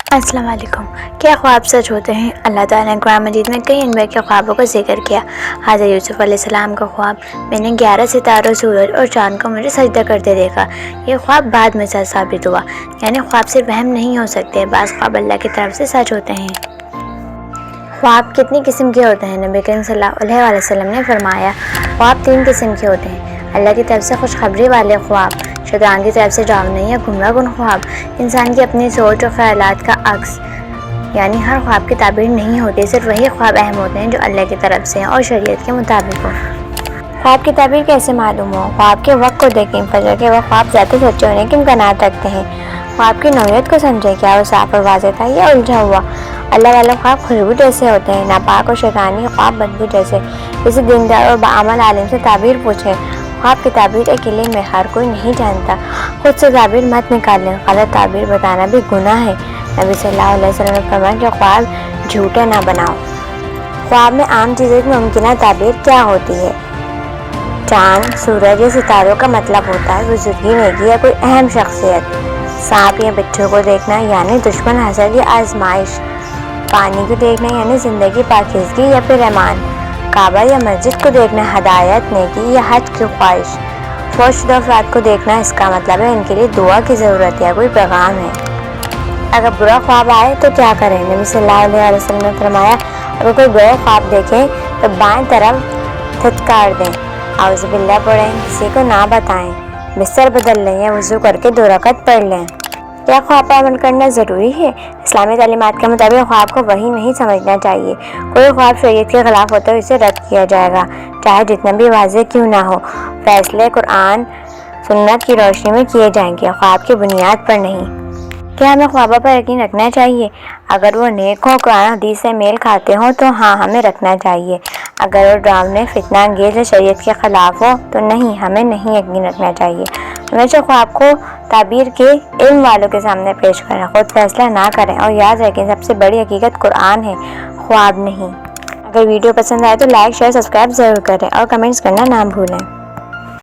السلام علیکم۔ کیا خواب سچ ہوتے ہیں؟ اللہ تعالیٰ نے قرآن مجید میں کئی انبیاء کے خوابوں کا ذکر کیا۔ حضرت یوسف علیہ السلام کا خواب، میں نے 11 ستاروں، سورج اور چاند کو مجھے سجدہ کرتے دیکھا۔ یہ خواب بعد میں سچ ثابت ہوا، یعنی خواب صرف وہم نہیں ہو سکتے، بعض خواب اللہ کی طرف سے سچ ہوتے ہیں۔ خواب کتنی قسم کے ہوتے ہیں؟ نبی کریم صلی اللہ علیہ وسلم نے فرمایا، خواب 3 قسم کے ہوتے ہیں: اللہ کی طرف سے خوشخبری والے خواب، شیطان کی طرف سے ڈراؤنے یا گمراہ کن خواب، انسان کی اپنی سوچ اور خیالات کا عکس، یعنی ہر خواب کی تعبیر نہیں ہوتی، صرف وہی خواب اہم ہوتے ہیں جو اللہ کی طرف سے ہیں اور شریعت کے مطابق ہو۔ خواب کی تعبیر کیسے معلوم ہو؟ خواب کے وقت کو دیکھیں، فجر کے وقت خواب زیادہ سچے ہونے کے امکانات رکھتے ہیں۔ خواب کی نوعیت کو سمجھیں، کیا وہ صاف اور واضح تھا یا الجھا ہوا؟ اللہ والے خواب خوشبو جیسے ہوتے ہیں، ناپاک اور شیطانی خواب بدبو جیسے۔ کسی دیندار اور باعمل عالم سے تعبیر پوچھیں۔ خواب کی تعبیر اکیلے میں ہر کوئی نہیں جانتا، خود سے تعبیر مت نکالیں، غلط تعبیر بتانا بھی گناہ ہے۔ نبی صلی اللہ علیہ وسلم نے فرمایا کہ خواب جھوٹے نہ بناؤ۔ خواب میں عام چیزوں کی ممکنہ تعبیر کیا ہوتی ہے؟ چاند، سورج یا ستاروں کا مطلب ہوتا ہے بزرگی، نیکی یا کوئی اہم شخصیت۔ سانپ یا بچھو کو دیکھنا یعنی دشمن، حسد یا آزمائش۔ پانی کو دیکھنا یعنی زندگی، پاکیزگی یا پھر ایمان۔ کعبہ یا مسجد کو دیکھنا ہدایت، نیکی یا حج کی خواہش۔ فوت شدہ افراد کو دیکھنا، اس کا مطلب ہے ان کے لیے دعا کی ضرورت یا کوئی پیغام ہے۔ اگر برا خواب آئے تو کیا کریں؟ نبی صلی اللہ علیہ وسلم نے فرمایا، اگر کوئی برا خواب دیکھیں تو بائیں طرف دھتکار دیں، اعوذ باللہ پڑھیں، کسی کو نہ بتائیں، بستر بدل لیں یا وضو کر کے 2 رکعت پڑھ لیں۔ کیا خواب پر عمل کرنا ضروری ہے؟ اسلامی تعلیمات کے مطابق خواب کو وحی نہیں سمجھنا چاہیے۔ کوئی خواب شریعت کے خلاف ہوتا ہے اسے رد کیا جائے گا، چاہے جتنا بھی واضح کیوں نہ ہو۔ فیصلے قرآن سنت کی روشنی میں کیے جائیں گے، خواب کی بنیاد پر نہیں۔ کیا ہمیں خوابوں پر یقین رکھنا چاہیے؟ اگر وہ نیک ہوں، قرآن حدیث سے میل کھاتے ہوں تو ہاں، ہمیں رکھنا چاہیے۔ اگر وہ ڈراؤنے، فتنہ انگیز یا شریعت کے خلاف ہو تو نہیں، ہمیں نہیں یقین رکھنا چاہیے۔ ہمیشہ خواب کو تعبیر کے علم والوں کے سامنے پیش کریں، خود فیصلہ نہ کریں، اور یاد رکھیں سب سے بڑی حقیقت قرآن ہے، خواب نہیں۔ اگر ویڈیو پسند آئے تو لائک، شیئر، سبسکرائب ضرور کریں اور کمنٹس کرنا نہ بھولیں۔